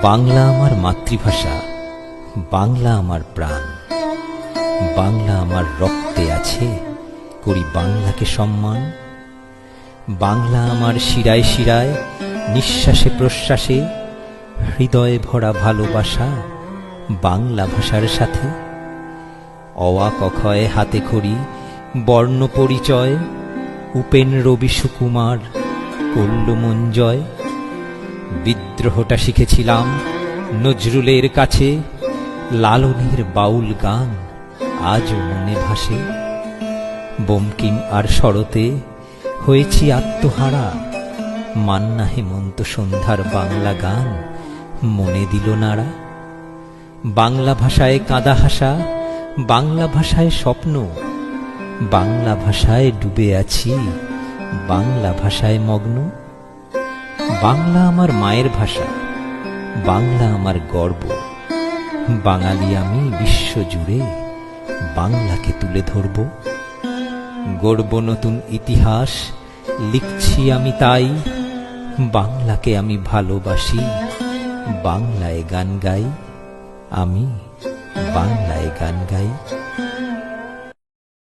বাংলা আমার মাতৃভাষা, বাংলা আমার প্রাণ, বাংলা আমার রক্তে আছে, করি বাংলাকে সম্মান। বাংলা আমার শিরায় শিরায়, নিঃশ্বাসে প্রশ্বাসে, হৃদয়ে ভরা ভালোবাসা বাংলা ভাষার সাথে। অওয়া ক খ এ হাতে খড়ি, বর্ণ পরিচয়, উপেন রবি সুকুমার করল মন জয়। বিদ্রোহটা শিখেছিলাম নজরুলের কাছে, লালনের বাউল গান আজও মনে ভাসে। বঙ্কিম আর শরতে হয়েছি আত্মহারা, মান্না হেমন্ত সন্ধ্যার বাংলা গান মনে দিল নাড়া। বাংলা ভাষায় কাঁদা হাসা, বাংলা ভাষায় স্বপ্ন, বাংলা ভাষায় ডুবে আছি, বাংলা ভাষায় মগ্ন। বাংলা আমার মায়ের ভাষা, বাংলা আমার গর্ব, বাঙালি আমি বিশ্বজুড়ে বাংলাকে তুলে ধরব। গড়ব নতুন ইতিহাস, লিখছি আমি তাই, বাংলাকে আমি ভালোবাসি, বাংলায় গান গাই, আমি বাংলায় গান গাই।